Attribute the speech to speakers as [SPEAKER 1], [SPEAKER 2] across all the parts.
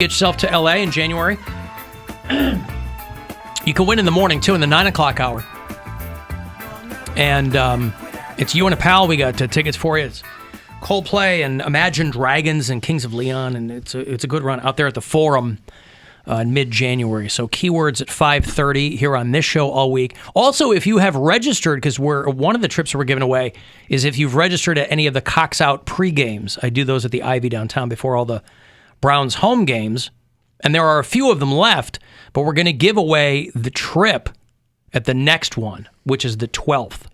[SPEAKER 1] Get yourself to LA in January. You can win in the morning, too, in the 9 o'clock hour. And it's you and a pal. We got tickets for you. It's Coldplay and Imagine Dragons and Kings of Leon. And it's a good run out there at the Forum in mid-January. So keywords at 5:30 here on this show all week. Also, if you have registered, because one of the trips we're giving away is if you've registered at any of the Cox Out pre-games. I do those at the Ivy downtown before all the Browns home games, and there are a few of them left, but we're going to give away the trip at the next one, which is the 12th.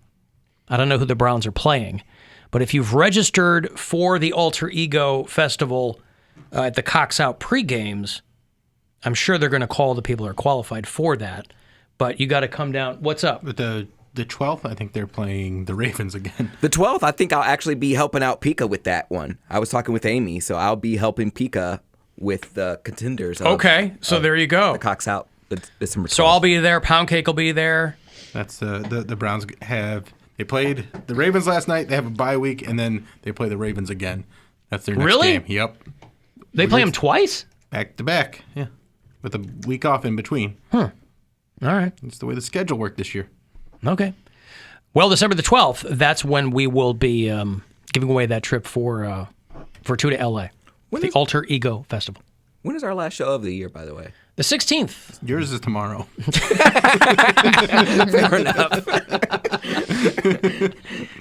[SPEAKER 1] I don't know who the Browns are playing, but if you've registered for the Alter Ego Festival at the Cox Out pre-games, I'm sure they're going to call the people who are qualified for that, but you got to come down. What's up?
[SPEAKER 2] The 12th, I think they're playing the Ravens again.
[SPEAKER 3] The 12th, I think I'll actually be helping out Pika with that one. I was talking with Amy, so I'll be helping Pika with the contenders.
[SPEAKER 1] Okay, so there you go.
[SPEAKER 3] The Cox Out, December 12th.
[SPEAKER 1] So I'll be there. Poundcake will be there.
[SPEAKER 2] That's the Browns they played the Ravens last night. They have a bye week, and then they play the Ravens again. That's their next game. Yep.
[SPEAKER 1] They play them twice?
[SPEAKER 2] Back to back, yeah. With a week off in between.
[SPEAKER 1] Huh. All right.
[SPEAKER 2] That's the way the schedule worked this year.
[SPEAKER 1] Okay. Well, December the 12th, that's when we will be giving away that trip for two to LA. The Alter Ego Festival.
[SPEAKER 3] When is our last show of the year, by the way?
[SPEAKER 1] The 16th.
[SPEAKER 2] Yours is tomorrow.
[SPEAKER 3] Fair enough.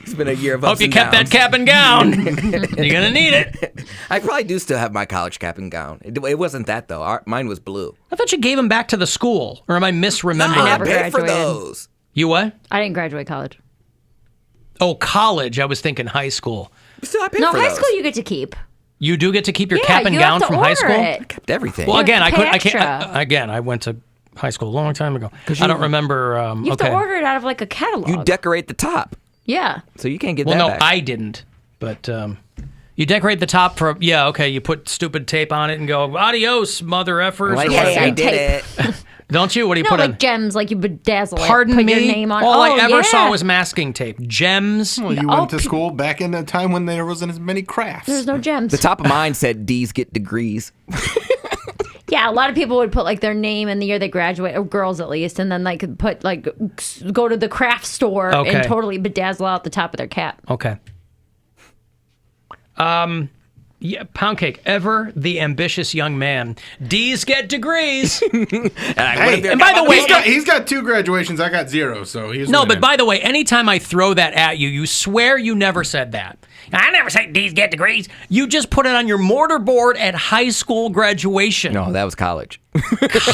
[SPEAKER 3] It's been a year of ups
[SPEAKER 1] Hope you
[SPEAKER 3] and
[SPEAKER 1] kept
[SPEAKER 3] downs.
[SPEAKER 1] that cap and gown. You're going to need it.
[SPEAKER 3] I probably do still have my college cap and gown. It wasn't that, though. Mine was blue.
[SPEAKER 1] I thought you gave them back to the school. Or am I misremembering?
[SPEAKER 3] I
[SPEAKER 4] never
[SPEAKER 3] paid for
[SPEAKER 4] graduated.
[SPEAKER 3] those.
[SPEAKER 1] You what?
[SPEAKER 4] I didn't graduate college.
[SPEAKER 1] Oh, college. I was thinking high school.
[SPEAKER 3] Still, I paid
[SPEAKER 4] No,
[SPEAKER 3] for
[SPEAKER 4] high
[SPEAKER 3] those.
[SPEAKER 4] school you get to keep.
[SPEAKER 1] You do get to keep your
[SPEAKER 4] Yeah,
[SPEAKER 1] cap and
[SPEAKER 4] you
[SPEAKER 1] gown
[SPEAKER 4] have to
[SPEAKER 1] from high
[SPEAKER 4] order
[SPEAKER 1] school?
[SPEAKER 4] it.
[SPEAKER 3] Kept everything.
[SPEAKER 1] Well, again,
[SPEAKER 4] have to pay
[SPEAKER 1] I can't.
[SPEAKER 4] extra.
[SPEAKER 1] Again, I went to high school a long time ago. I don't remember.
[SPEAKER 4] You have to order it out of like a catalog.
[SPEAKER 3] You decorate the top,
[SPEAKER 4] yeah.
[SPEAKER 3] so you can't get
[SPEAKER 1] Well,
[SPEAKER 3] that
[SPEAKER 1] no,
[SPEAKER 3] back.
[SPEAKER 1] I didn't. But you decorate the top for, okay, you put stupid tape on it and go, adios, mother effers.
[SPEAKER 3] Like,
[SPEAKER 1] or
[SPEAKER 3] hey, I
[SPEAKER 1] whatever.
[SPEAKER 3] did it.
[SPEAKER 1] Don't you? What do you
[SPEAKER 4] No,
[SPEAKER 1] put
[SPEAKER 4] like
[SPEAKER 1] on?
[SPEAKER 4] gems, like you bedazzle it.
[SPEAKER 1] Pardon
[SPEAKER 4] put
[SPEAKER 1] me?
[SPEAKER 4] your name on it.
[SPEAKER 1] All I
[SPEAKER 4] Oh,
[SPEAKER 1] ever
[SPEAKER 4] yeah.
[SPEAKER 1] saw was masking tape. Gems.
[SPEAKER 2] Well, you went to school back in a time when there wasn't as many crafts.
[SPEAKER 4] There's no gems.
[SPEAKER 3] The top of mine said D's get degrees.
[SPEAKER 4] Yeah, a lot of people would put like their name and the year they graduate, or girls at least, and then like put like go to the craft store
[SPEAKER 1] Okay.
[SPEAKER 4] and totally bedazzle out the top of their cap.
[SPEAKER 1] Okay. Yeah, Poundcake, ever the ambitious young man. D's get degrees.
[SPEAKER 2] Hey,
[SPEAKER 1] and by the way,
[SPEAKER 2] he's got 2 graduations. I got 0, so he's
[SPEAKER 1] no,
[SPEAKER 2] winning.
[SPEAKER 1] but by the way, anytime I throw that at you, you swear you never said that. I never say D's get degrees. You just put it on your mortar board at high school graduation.
[SPEAKER 3] No, that was college.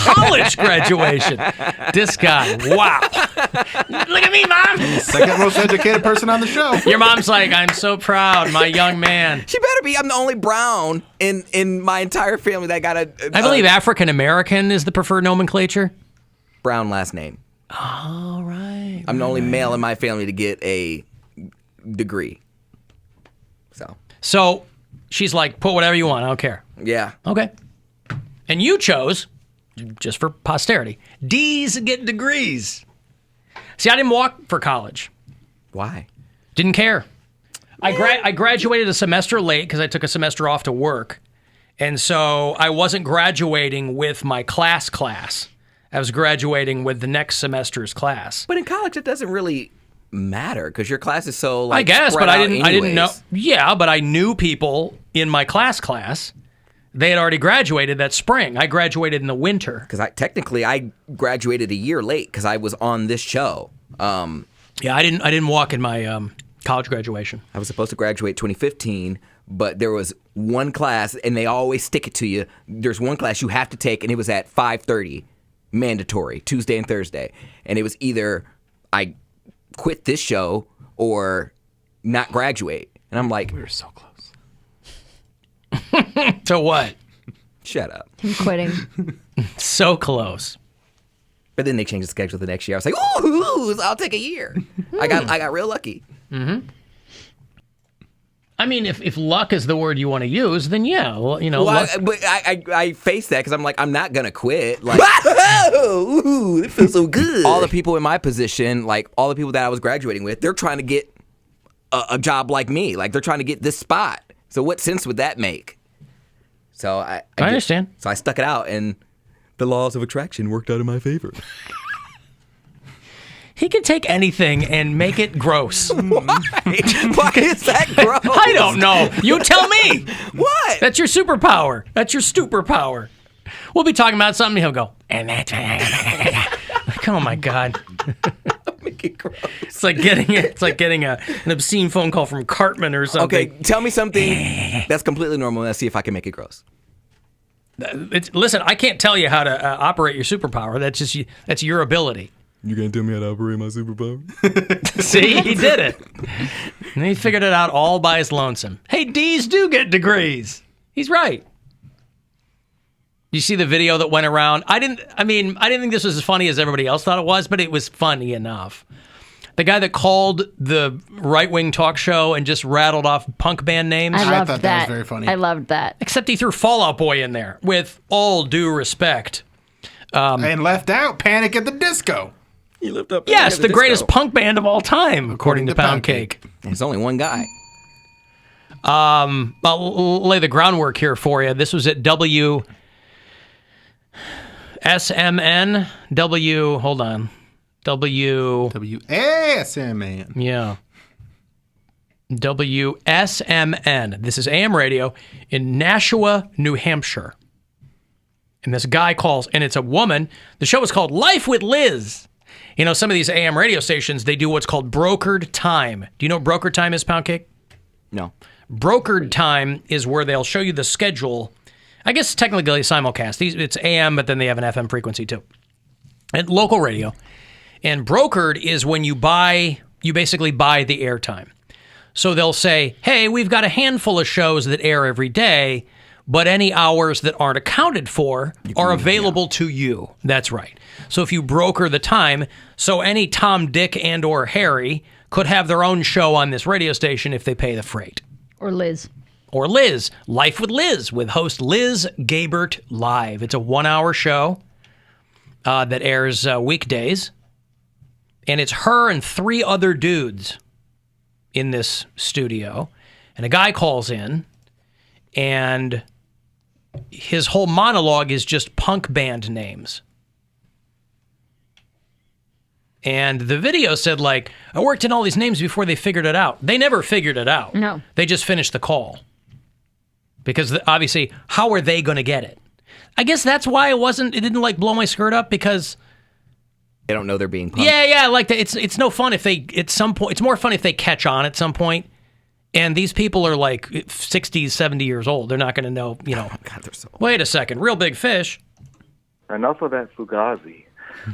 [SPEAKER 1] College graduation. This guy, wow. Look at me, Mom.
[SPEAKER 2] Second most educated person on the show.
[SPEAKER 1] Your mom's like, I'm so proud, my young man.
[SPEAKER 3] She better be. I'm the only brown in my entire family that got a
[SPEAKER 1] I believe African American is the preferred nomenclature.
[SPEAKER 3] brown last name.
[SPEAKER 1] All right.
[SPEAKER 3] I'm the only male in my family to get a degree.
[SPEAKER 1] So she's like, put whatever you want. I don't care.
[SPEAKER 3] Yeah.
[SPEAKER 1] Okay. And you chose, just for posterity, D's get degrees. See, I didn't walk for college.
[SPEAKER 3] Why?
[SPEAKER 1] Didn't care. I graduated a semester late because I took a semester off to work. And so I wasn't graduating with my class. I was graduating with the next semester's class.
[SPEAKER 3] But in college, it doesn't really matter because your class is so
[SPEAKER 1] I guess,
[SPEAKER 3] spread
[SPEAKER 1] but I
[SPEAKER 3] out
[SPEAKER 1] didn't know.
[SPEAKER 3] anyways.
[SPEAKER 1] Yeah, but I knew people in my class. They had already graduated that spring. I graduated in the winter.
[SPEAKER 3] Because I graduated a year late because I was on this show.
[SPEAKER 1] Yeah, I didn't walk in my college graduation.
[SPEAKER 3] I was supposed to graduate 2015, but there was one class, and they always stick it to you. There's one class you have to take, and it was at 5:30, mandatory, Tuesday and Thursday. And it was either I quit this show or not graduate. And I'm like,
[SPEAKER 2] We were so close.
[SPEAKER 1] To what?
[SPEAKER 3] shut up.
[SPEAKER 4] I'm quitting.
[SPEAKER 1] So close.
[SPEAKER 3] But then they changed the schedule the next year. I was like, ooh, I'll take a year. I got real lucky.
[SPEAKER 1] I mean, if luck is the word you want to use, then yeah. Well,
[SPEAKER 3] Well,
[SPEAKER 1] luck.
[SPEAKER 3] I face that because I'm like, I'm not going to quit. Like, ooh, it feels so good. All the people in my position, like all the people that I was graduating with, they're trying to get a job like me. Like they're trying to get this spot. So what sense would that make? So I
[SPEAKER 1] understand.
[SPEAKER 3] So I stuck it out, and the laws of attraction worked out in my favor.
[SPEAKER 1] He can take anything and make it gross.
[SPEAKER 3] Why? Why is that gross?
[SPEAKER 1] I don't know. You tell me.
[SPEAKER 3] What?
[SPEAKER 1] That's your superpower. That's your superpower. We'll be talking about something. He'll go, and that's like, oh my God.
[SPEAKER 3] Make it gross.
[SPEAKER 1] It's like getting an obscene phone call from Cartman or something.
[SPEAKER 3] Okay, tell me something that's completely normal, and let's see if I can make it gross.
[SPEAKER 1] Listen, I can't tell you how to operate your superpower. That's your ability.
[SPEAKER 3] You gonna tell me how to operate my superpower?
[SPEAKER 1] See, he did it. And he figured it out all by his lonesome. Hey, D's do get degrees. He's right. You see the video that went around? I didn't think this was as funny as everybody else thought it was, but it was funny enough. The guy that called the right-wing talk show and just rattled off punk band names.
[SPEAKER 2] I thought that was very funny.
[SPEAKER 4] I loved that.
[SPEAKER 1] Except he threw Fall Out Boy in there, with all due respect.
[SPEAKER 2] And left out Panic at the Disco.
[SPEAKER 3] You lift up.
[SPEAKER 1] Yes, the greatest punk band of all time, according to Poundcake.
[SPEAKER 3] There's only one guy.
[SPEAKER 1] I'll lay the groundwork here for you. This was at WSMN.
[SPEAKER 2] WASMN.
[SPEAKER 1] Yeah. WSMN. This is AM radio in Nashua, New Hampshire. And this guy calls, and it's a woman. The show is called Life with Liz. You know, some of these AM radio stations, they do what's called brokered time. Do you know what brokered time is, Poundcake?
[SPEAKER 3] No.
[SPEAKER 1] Brokered time is where they'll show you the schedule. I guess technically simulcast. It's AM, but then they have an FM frequency too. And local radio. And brokered is when you basically buy the airtime. So they'll say, hey, we've got a handful of shows that air every day, but any hours that aren't accounted for are available to you. That's right. So if you broker the time, so any Tom, Dick, and or Harry could have their own show on this radio station if they pay the freight.
[SPEAKER 4] Or Liz.
[SPEAKER 1] Or Liz. Life with Liz, with host Liz Gabert live. It's a 1-hour show that airs weekdays. And it's her and 3 other dudes in this studio. And a guy calls in, and his whole monologue is just punk band names. And the video said, like, I worked in all these names before they figured it out. They never figured it out.
[SPEAKER 4] No.
[SPEAKER 1] They just finished the call. Because obviously, how are they going to get it? I guess that's why it didn't like blow my skirt up, because
[SPEAKER 3] They don't know they're being punked.
[SPEAKER 1] Yeah, like that. It's no fun if they, at some point, it's more fun if they catch on at some point. And these people are like 60, 70 years old. They're not going to know, you know.
[SPEAKER 3] Oh, God, they're so old.
[SPEAKER 1] Wait a second, Real Big Fish.
[SPEAKER 5] Enough of that Fugazi.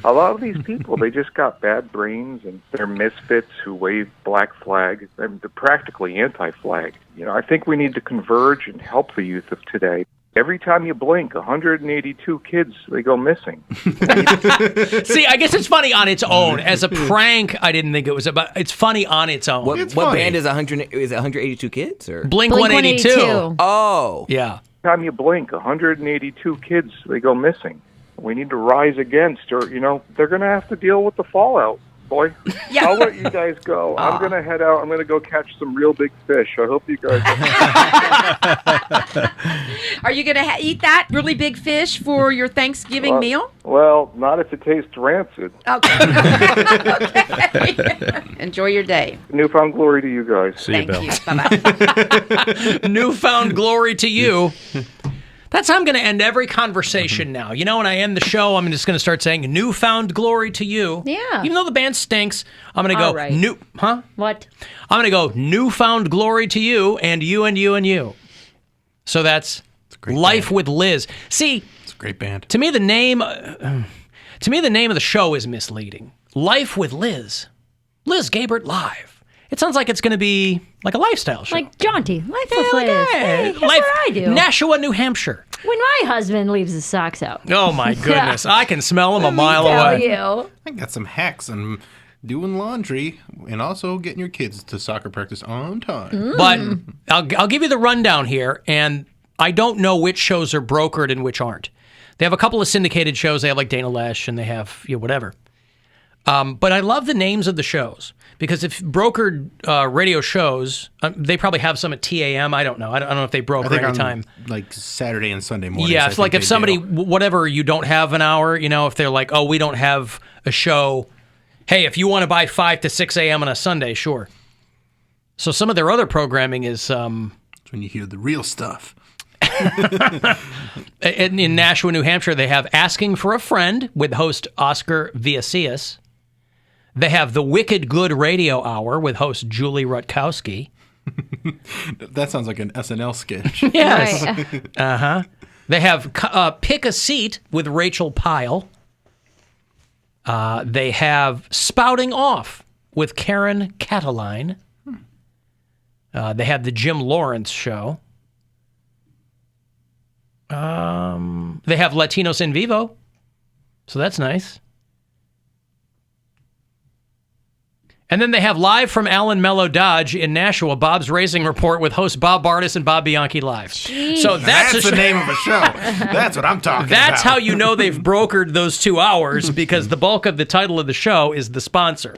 [SPEAKER 5] A lot of these people, they just got bad brains, and they're misfits who wave black flag. They're practically anti-flag. You know, I think we need to converge and help the youth of today. Every time you blink, 182 kids, they go missing.
[SPEAKER 1] See, I guess it's funny on its own. As a prank, I didn't think it was about. It's funny on its own.
[SPEAKER 3] What band is 100? Is it 182 kids or?
[SPEAKER 1] Blink 182.
[SPEAKER 3] Oh,
[SPEAKER 1] Yeah.
[SPEAKER 5] Every time you blink, 182 kids, they go missing. We need to rise against, or, you know, they're going to have to deal with the fallout, boy.
[SPEAKER 4] Yeah.
[SPEAKER 5] I'll let you guys go. I'm going to head out. I'm going to go catch some real big fish. I hope you guys...
[SPEAKER 6] Are you going to eat that really big fish for your Thanksgiving meal?
[SPEAKER 5] Well, not if it tastes rancid.
[SPEAKER 6] Okay. Okay. Enjoy your day.
[SPEAKER 5] Newfound glory to you guys.
[SPEAKER 6] Thank you. Bye-bye.
[SPEAKER 1] Newfound glory to you. That's how I'm going to end every conversation now. You know, when I end the show, I'm just going to start saying, newfound glory to you.
[SPEAKER 4] Yeah.
[SPEAKER 1] Even though the band stinks, I'm going to go,
[SPEAKER 4] All right. What?
[SPEAKER 1] I'm going to go, newfound glory to you, and you, and you, and you. So that's Life with Liz. See,
[SPEAKER 2] It's a great band.
[SPEAKER 1] to me, the name of the show is misleading. Life with Liz. Liz Gabert live. It sounds like it's going to be like a lifestyle show.
[SPEAKER 4] Like jaunty. Life with Liz. Hey, here's
[SPEAKER 1] Life,
[SPEAKER 4] what I do.
[SPEAKER 1] Nashua, New Hampshire.
[SPEAKER 4] When my husband leaves his socks out.
[SPEAKER 1] Oh my goodness. I can smell them a mile
[SPEAKER 4] Tell
[SPEAKER 1] away.
[SPEAKER 4] you.
[SPEAKER 2] I got some hacks on doing laundry and also getting your kids to soccer practice on time.
[SPEAKER 1] But I'll give you the rundown here, and I don't know which shows are brokered and which aren't. They have a couple of syndicated shows. They have like Dana Lesh, and they have whatever. But I love the names of the shows because if brokered radio shows, they probably have some at TAM. I don't know. I don't know if they broker any time.
[SPEAKER 2] Like Saturday and Sunday mornings.
[SPEAKER 1] Yeah, it's like if somebody, whatever, you don't have an hour, if they're like, oh, we don't have a show. Hey, if you want to buy 5 to 6 a.m. on a Sunday, sure. So some of their other programming is...
[SPEAKER 2] That's when you hear the real stuff.
[SPEAKER 1] In Nashua, New Hampshire, they have Asking for a Friend with host Oscar Villasius. They have The Wicked Good Radio Hour with host Julie Rutkowski.
[SPEAKER 2] That sounds like an SNL sketch.
[SPEAKER 1] Yes.
[SPEAKER 4] Right.
[SPEAKER 1] Uh-huh. They have Pick a Seat with Rachel Pyle. They have Spouting Off with Karen Cataline. They have The Jim Lawrence Show. They have Latinos in Vivo. So that's nice. And then they have Live from Alan Mello Dodge in Nashua, Bob's Racing Report with host Bob Bardis and Bob Bianchi live.
[SPEAKER 4] Jeez.
[SPEAKER 1] So that's
[SPEAKER 2] the name of a show. That's what I'm talking about.
[SPEAKER 1] That's how you know they've brokered those 2 hours, because the bulk of the title of the show is the sponsor.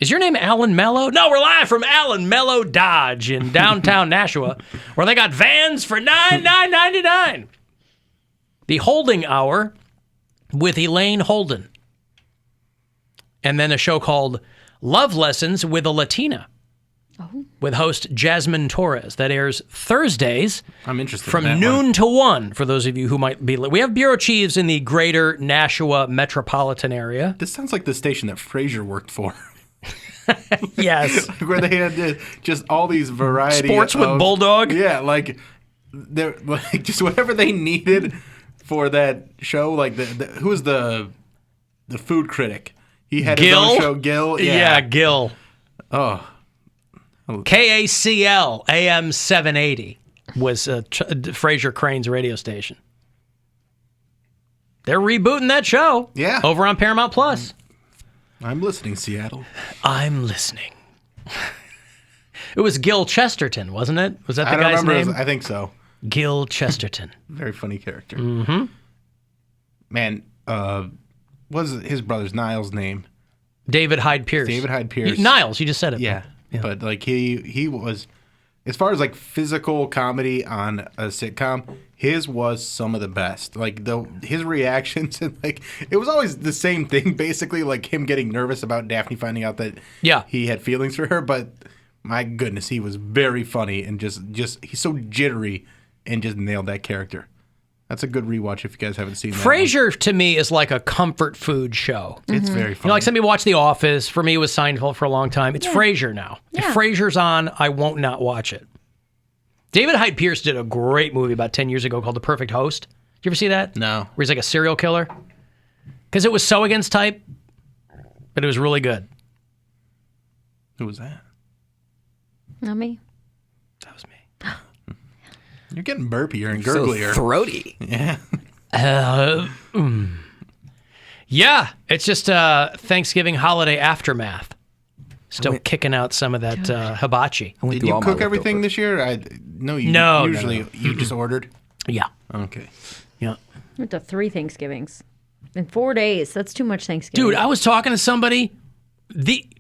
[SPEAKER 1] Is your name Alan Mello? No, we're live from Alan Mello Dodge in downtown Nashua, where they got vans for $9,999. The Holding Hour with Elaine Holden. And then a show called Love Lessons with a Latina with host Jasmine Torres. That airs Thursdays
[SPEAKER 2] I'm interested
[SPEAKER 1] from
[SPEAKER 2] in that
[SPEAKER 1] noon
[SPEAKER 2] one.
[SPEAKER 1] to 1 for those of you who might be... We have bureau chiefs in the greater Nashua metropolitan area.
[SPEAKER 2] This sounds like the station that Frasier worked for.
[SPEAKER 1] Yes.
[SPEAKER 2] Where they had just all these variety
[SPEAKER 1] Sports with Bulldog?
[SPEAKER 2] Yeah, like they're like just whatever they needed for that show. Like who was the food critic? He had his own show, Gil.
[SPEAKER 1] Yeah, Gil.
[SPEAKER 2] Oh.
[SPEAKER 1] KACL AM 780 was Fraser Crane's radio station. They're rebooting that show.
[SPEAKER 2] Yeah.
[SPEAKER 1] Over on Paramount Plus.
[SPEAKER 2] I'm listening, Seattle.
[SPEAKER 1] I'm listening. It was Gil Chesterton, wasn't it? Was that the guy's name?
[SPEAKER 2] I think so.
[SPEAKER 1] Gil Chesterton.
[SPEAKER 2] Very funny character.
[SPEAKER 1] Mm-hmm.
[SPEAKER 2] Man, what was his brother's Niles' name?
[SPEAKER 1] David Hyde Pierce.
[SPEAKER 2] David Hyde Pierce.
[SPEAKER 1] Niles, you just said it.
[SPEAKER 2] Yeah. But like he was, as far as like physical comedy on a sitcom, his was some of the best. Like his reactions and like it was always the same thing basically, like him getting nervous about Daphne finding out that he had feelings for her. But my goodness, he was very funny and just he's so jittery and just nailed that character. That's a good rewatch if you guys haven't seen that.
[SPEAKER 1] Frasier to me is like a comfort food show.
[SPEAKER 2] It's very funny.
[SPEAKER 1] Like some people watch The Office. For me, it was Seinfeld for a long time. It's Frasier now.
[SPEAKER 4] Yeah.
[SPEAKER 1] If Frasier's on, I won't not watch it. David Hyde Pierce did a great movie about 10 years ago called The Perfect Host. Did you ever see that?
[SPEAKER 2] No.
[SPEAKER 1] Where he's like a serial killer. Because it was so against type, but it was really good.
[SPEAKER 2] Who was that?
[SPEAKER 4] Not me.
[SPEAKER 1] That was me.
[SPEAKER 2] You're getting burpier and
[SPEAKER 3] So
[SPEAKER 2] gurglier.
[SPEAKER 3] throaty.
[SPEAKER 2] Yeah.
[SPEAKER 1] Yeah, it's just Thanksgiving holiday aftermath. Still kicking out some of that hibachi.
[SPEAKER 3] I went
[SPEAKER 2] Did
[SPEAKER 3] through
[SPEAKER 2] you
[SPEAKER 3] all my
[SPEAKER 2] cook everything
[SPEAKER 3] leftovers.
[SPEAKER 2] this year? No, you
[SPEAKER 1] No,
[SPEAKER 2] usually you just ordered.
[SPEAKER 1] Yeah.
[SPEAKER 2] Okay.
[SPEAKER 1] Yeah.
[SPEAKER 4] Went to 3 Thanksgivings in 4 days. That's too much Thanksgiving.
[SPEAKER 1] Dude, I was talking to somebody.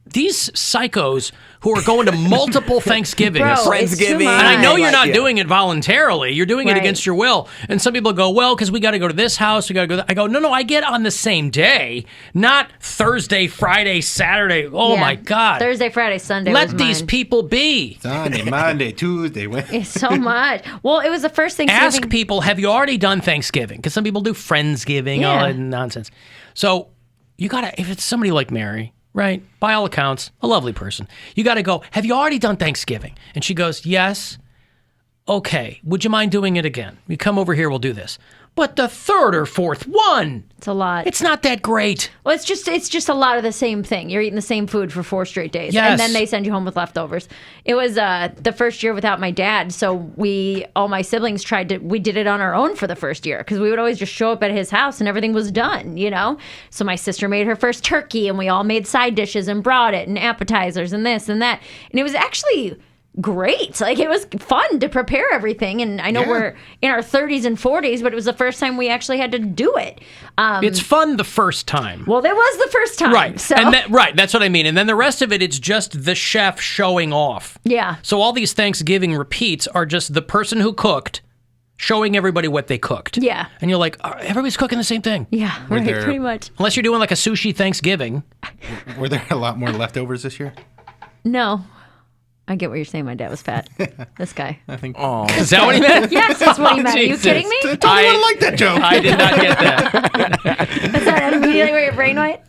[SPEAKER 1] These psychos who are going to multiple Thanksgivings.
[SPEAKER 4] Bro,
[SPEAKER 3] Friendsgiving.
[SPEAKER 4] it's too much.
[SPEAKER 1] And I know you're not
[SPEAKER 3] Yeah.
[SPEAKER 1] doing it voluntarily. You're doing it
[SPEAKER 4] Right.
[SPEAKER 1] against your will. And some people go, well, because we got to go to this house. We got to go. I go, no, I get on the same day, not Thursday, Friday, Saturday. Oh,
[SPEAKER 4] Yeah.
[SPEAKER 1] my God.
[SPEAKER 4] Thursday, Friday, Sunday.
[SPEAKER 1] Let
[SPEAKER 4] was
[SPEAKER 1] these
[SPEAKER 4] mine.
[SPEAKER 1] people be.
[SPEAKER 2] Sunday, Monday, Tuesday, Wednesday.
[SPEAKER 4] It's so much. Well, it was the first Thanksgiving.
[SPEAKER 1] Ask people, have you already done Thanksgiving? Because some people do Friendsgiving, all
[SPEAKER 4] Yeah.
[SPEAKER 1] that nonsense. So you got to, if it's somebody like Mary, right, by all accounts, a lovely person, you got to go, have you already done Thanksgiving? And she goes, yes. Okay, would you mind doing it again? You come over here, we'll do this. But the third or fourth one,
[SPEAKER 4] It's a lot.
[SPEAKER 1] it's not that great.
[SPEAKER 4] Well, it's just a lot of the same thing. You're eating the same food for 4 straight days,
[SPEAKER 1] Yes.
[SPEAKER 4] and then they send you home with leftovers. It was the first year without my dad, so all my siblings we did it on our own for the first year because we would always just show up at his house and everything was done, you know. So my sister made her first turkey, and we all made side dishes and brought it and appetizers and this and that, and it was actually great. Like, it was fun to prepare everything. And I know we're in our 30s and 40s, but it was the first time we actually had to do it.
[SPEAKER 1] It's fun the first time.
[SPEAKER 4] Well, it was the first time.
[SPEAKER 1] Right.
[SPEAKER 4] So.
[SPEAKER 1] And that's what I mean. And then the rest of it, it's just the chef showing off.
[SPEAKER 4] Yeah.
[SPEAKER 1] So all these Thanksgiving repeats are just the person who cooked showing everybody what they cooked.
[SPEAKER 4] Yeah.
[SPEAKER 1] And you're like, everybody's cooking the same thing.
[SPEAKER 4] Yeah, right, pretty much.
[SPEAKER 1] Unless you're doing like a sushi Thanksgiving.
[SPEAKER 2] Were there a lot more leftovers this year?
[SPEAKER 4] No. I get what you're saying. My dad was fat. This guy.
[SPEAKER 2] I think.
[SPEAKER 3] Oh,
[SPEAKER 1] Is that what he meant?
[SPEAKER 4] Yes, that's what he meant. Are you
[SPEAKER 1] Jesus.
[SPEAKER 4] kidding me?
[SPEAKER 2] I totally wouldn't like that joke.
[SPEAKER 1] I did not get that.
[SPEAKER 4] Is that immediately where your brain went?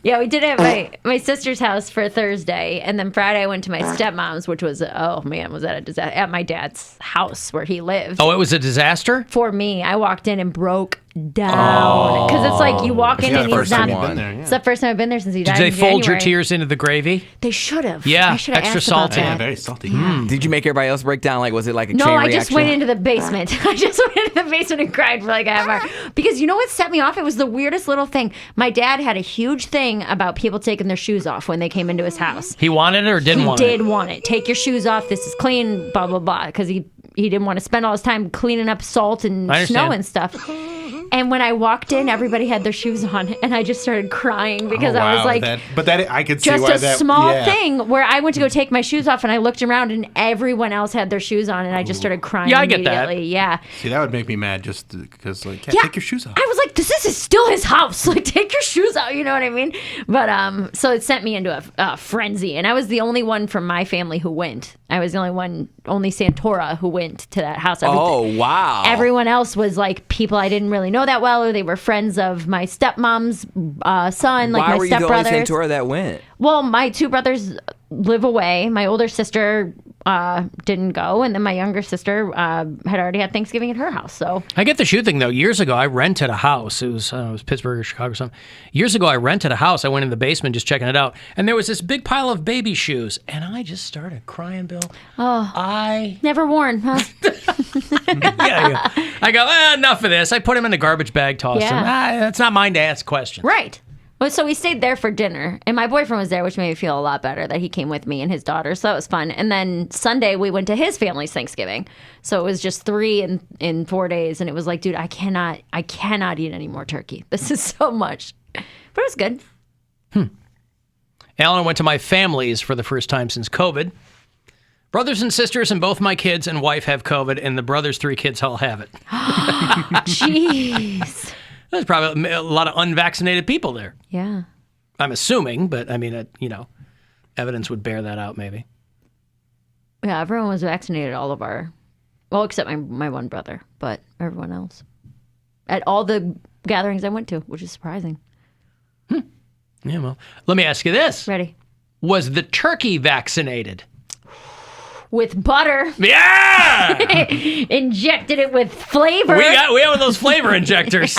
[SPEAKER 4] Yeah, we did it at my sister's house for Thursday, and then Friday I went to my stepmom's, which was was that a disaster? At my dad's house where he lived.
[SPEAKER 1] Oh, it was a disaster?
[SPEAKER 4] For me, I walked in and broke down because it's like you walk in
[SPEAKER 2] Yeah,
[SPEAKER 4] and
[SPEAKER 2] the
[SPEAKER 4] he's
[SPEAKER 2] first time
[SPEAKER 4] not.
[SPEAKER 2] you've been there, yeah.
[SPEAKER 4] It's the first time I've been there since he died.
[SPEAKER 1] Did they
[SPEAKER 4] in
[SPEAKER 1] fold your
[SPEAKER 4] January.
[SPEAKER 1] tears into the gravy?
[SPEAKER 4] They should have.
[SPEAKER 1] Yeah,
[SPEAKER 4] I should have
[SPEAKER 1] extra
[SPEAKER 4] asked about
[SPEAKER 1] salty.
[SPEAKER 2] Yeah,
[SPEAKER 4] that.
[SPEAKER 2] very salty.
[SPEAKER 3] did you make everybody else break down? Like, was it like a
[SPEAKER 4] No,
[SPEAKER 3] chain
[SPEAKER 4] I
[SPEAKER 3] reaction?
[SPEAKER 4] just went into the basement. I just went into the basement and cried for like a half hour. Because you know what set me off? It was the weirdest little thing. My dad had a huge thing about people taking their shoes off when they came into his house.
[SPEAKER 1] He wanted it or didn't want it?
[SPEAKER 4] He did want it. Take your shoes off. This is clean, blah, blah, blah. Because he didn't want to spend all his time cleaning up salt and
[SPEAKER 1] I
[SPEAKER 4] snow
[SPEAKER 1] understand.
[SPEAKER 4] and stuff. And when I walked in, everybody had their shoes on. And I just started crying because I was like...
[SPEAKER 2] I could see
[SPEAKER 4] just
[SPEAKER 2] why
[SPEAKER 4] a
[SPEAKER 2] that.
[SPEAKER 4] small
[SPEAKER 2] yeah.
[SPEAKER 4] thing where I went to go take my shoes off and I looked around and everyone else had their shoes on and I just started crying
[SPEAKER 1] Yeah, I get that.
[SPEAKER 4] immediately. Yeah.
[SPEAKER 2] See, that would make me mad just because, like,
[SPEAKER 4] Yeah.
[SPEAKER 2] take your shoes off.
[SPEAKER 4] I was like, this is still his house. Like, take your shoes out. You know what I mean? But so it sent me into a frenzy. And I was the only one from my family who went. I was the only Santora who went to that house.
[SPEAKER 3] Oh, wow.
[SPEAKER 4] Everyone else was like people I didn't really know that well, or they were friends of my stepmom's son, like
[SPEAKER 3] Why
[SPEAKER 4] my
[SPEAKER 3] were you the only
[SPEAKER 4] stepbrothers.
[SPEAKER 3] Santora that went?
[SPEAKER 4] Well, my two brothers live away. My older sister didn't go, and then my younger sister had already had Thanksgiving at her house. So
[SPEAKER 1] I get the shoe thing, though. Years ago, I rented a house. It was Pittsburgh or Chicago or something. Years ago, I rented a house. I went in the basement just checking it out, and there was this big pile of baby shoes, and I just started crying, Bill. Oh.
[SPEAKER 4] never worn, huh?
[SPEAKER 1] Yeah. I go, enough of this. I put him in the garbage bag, tossed him. That's not mine to ask questions.
[SPEAKER 4] Right. Well, so we stayed there for dinner, and my boyfriend was there, which made me feel a lot better that he came with me and his daughter. So that was fun. And then Sunday we went to his family's Thanksgiving, so it was just 3 in 4 days, and it was like, dude, I cannot eat any more turkey. This is so much, but it was good.
[SPEAKER 1] Alan went to my family's for the first time since COVID. Brothers and sisters and both my kids and wife have COVID, and the brothers' 3 kids all have it.
[SPEAKER 4] Jeez.
[SPEAKER 1] There's probably a lot of unvaccinated people there.
[SPEAKER 4] Yeah.
[SPEAKER 1] I'm assuming, but I mean, evidence would bear that out maybe.
[SPEAKER 4] Yeah, everyone was vaccinated, except my one brother, but everyone else. At all the gatherings I went to, which is surprising.
[SPEAKER 1] Yeah, well, let me ask you this.
[SPEAKER 4] Ready?
[SPEAKER 1] Was the turkey vaccinated?
[SPEAKER 4] With butter.
[SPEAKER 1] Yeah!
[SPEAKER 4] Injected it with flavor.
[SPEAKER 1] we have those flavor injectors.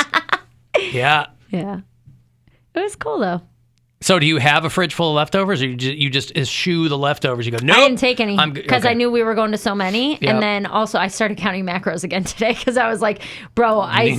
[SPEAKER 1] Yeah.
[SPEAKER 4] Yeah. It was cool, though.
[SPEAKER 1] So do you have a fridge full of leftovers, or you just eschew the leftovers? You go, nope.
[SPEAKER 4] I didn't take any because I
[SPEAKER 1] okay.
[SPEAKER 4] knew we were going to so many.
[SPEAKER 1] Yep.
[SPEAKER 4] And then also I started counting macros again today because I was like, bro, I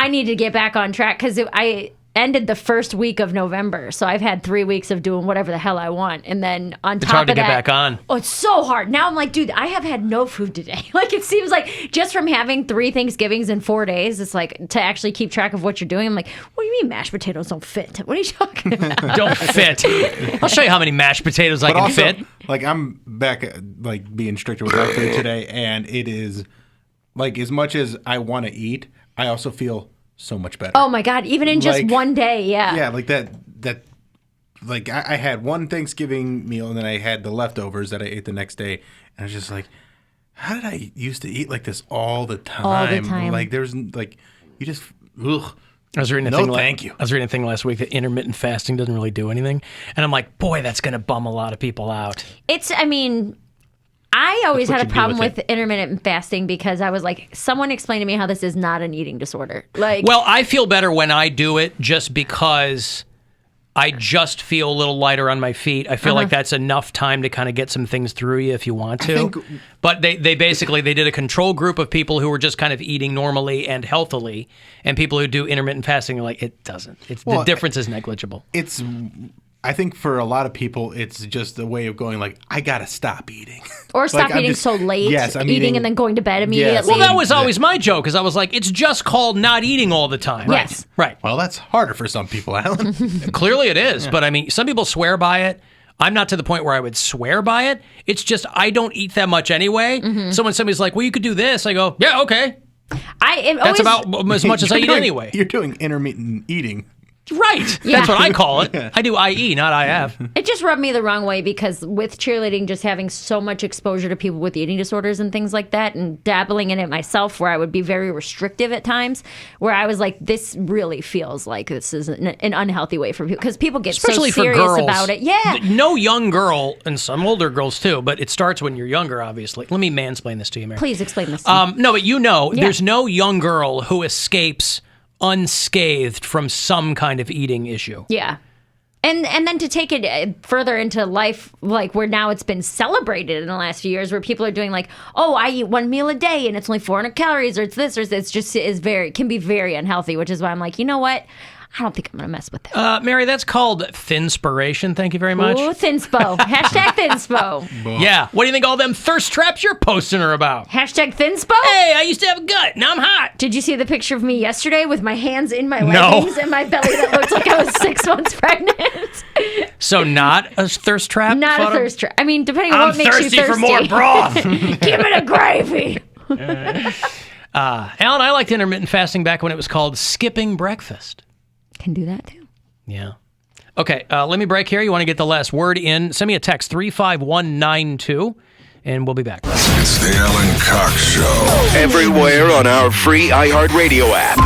[SPEAKER 4] need to get back on track because I ended the first week of November. So I've had 3 weeks of doing whatever the hell I want. And then on top of that.
[SPEAKER 1] It's hard to get back on.
[SPEAKER 4] Oh, it's so hard. Now I'm like, dude, I have had no food today. Like, it seems like just from having 3 Thanksgivings in 4 days, it's like to actually keep track of what you're doing. I'm like, what do you mean mashed potatoes don't fit? What are you talking about?
[SPEAKER 1] Don't fit. I'll show you how many mashed potatoes I can fit.
[SPEAKER 2] Like, I'm back, like, being stricter with my food today, and it is, like, as much as I want to eat, I also feel so much better.
[SPEAKER 4] Oh my God, even in just one day, yeah.
[SPEAKER 2] Yeah, like that like I had one Thanksgiving meal and then I had the leftovers that I ate the next day, and I was just like, how did I used to eat like this all the time?
[SPEAKER 4] All the time.
[SPEAKER 2] Like there's like you just ugh.
[SPEAKER 1] I was reading
[SPEAKER 2] thank you.
[SPEAKER 1] I was reading a thing last week that intermittent fasting doesn't really do anything, and I'm like, boy, that's going to bum a lot of people out.
[SPEAKER 4] I always
[SPEAKER 2] That's what
[SPEAKER 4] had a
[SPEAKER 2] you do
[SPEAKER 4] problem
[SPEAKER 2] with
[SPEAKER 4] with intermittent fasting because I was like, someone explained to me how this is not an eating disorder. Like,
[SPEAKER 1] Well, I feel better when I do it just because I just feel a little lighter on my feet. I feel like that's enough time to kind of get some things through you if you want to. But they basically did a control group of people who were just kind of eating normally and healthily, and people who do intermittent fasting are like, it doesn't. The difference is negligible.
[SPEAKER 2] It's I think for a lot of people, it's just a way of going like, I gotta stop eating,
[SPEAKER 4] or stop
[SPEAKER 2] I'm
[SPEAKER 4] eating
[SPEAKER 2] just-
[SPEAKER 4] so late.
[SPEAKER 2] Yes, I'm
[SPEAKER 4] eating and then going to bed immediately.
[SPEAKER 2] Yes.
[SPEAKER 1] Well, that was always my joke, because I was like, it's just called not eating all the time.
[SPEAKER 4] Yes.
[SPEAKER 1] Right.
[SPEAKER 2] Well, that's harder for some people, Alan.
[SPEAKER 1] Clearly it is, but I mean, some people swear by it. I'm not to the point where I would swear by it. It's just I don't eat that much anyway. So when somebody's like, well, you could do this, I go, yeah, okay. That's about as much as I eat anyway.
[SPEAKER 2] You're doing intermittent eating.
[SPEAKER 1] Right.
[SPEAKER 4] Yeah.
[SPEAKER 1] That's what I call it. I do IE, not IF.
[SPEAKER 4] It just rubbed me the wrong way because with cheerleading, just having so much exposure to people with eating disorders and things like that, and dabbling in it myself, where I would be very restrictive at times, where I was like, this really feels like this is an unhealthy way for people, because people get
[SPEAKER 1] Especially
[SPEAKER 4] so
[SPEAKER 1] for
[SPEAKER 4] serious
[SPEAKER 1] girls.
[SPEAKER 4] about it. Yeah.
[SPEAKER 1] No young girl, and some older girls too, but it starts when you're younger, obviously. Let me mansplain this to you, Mary.
[SPEAKER 4] Please explain this to me.
[SPEAKER 1] No, but
[SPEAKER 4] Yeah.
[SPEAKER 1] there's no young girl who escapes unscathed from some kind of eating issue.
[SPEAKER 4] Yeah. And then to take it further into life, like where now it's been celebrated in the last few years, where people are doing like, oh, I eat one meal a day and it's only 400 calories, or it's this, or it's just can be very unhealthy, which is why I'm like, you know what? I don't think I'm going to mess with that.
[SPEAKER 1] Mary, that's called thinspiration. Thank you very much.
[SPEAKER 4] Ooh, Thinspo. Hashtag Thinspo.
[SPEAKER 1] Yeah. What do you think all them thirst traps you're posting are about?
[SPEAKER 4] Hashtag Thinspo.
[SPEAKER 1] Hey, I used to have a gut. Now I'm hot.
[SPEAKER 4] Did you see the picture of me yesterday with my hands in my
[SPEAKER 1] No.
[SPEAKER 4] leggings and my belly that looked like I was 6 months pregnant?
[SPEAKER 1] So not a thirst trap?
[SPEAKER 4] Not a
[SPEAKER 1] photo?
[SPEAKER 4] thirst trap. I mean, depending on
[SPEAKER 1] I'm
[SPEAKER 4] what makes you
[SPEAKER 1] thirsty
[SPEAKER 4] thirsty.
[SPEAKER 1] for more broth.
[SPEAKER 4] Give me the gravy.
[SPEAKER 1] Alan, I liked intermittent fasting back when it was called skipping breakfast.
[SPEAKER 4] Can do that too.
[SPEAKER 1] Yeah. Okay, let me break here. You want to get the last word in? Send me a text, 35192, and we'll be back.
[SPEAKER 7] It's the Alan Cox Show.
[SPEAKER 8] Everywhere on our free iHeartRadio app.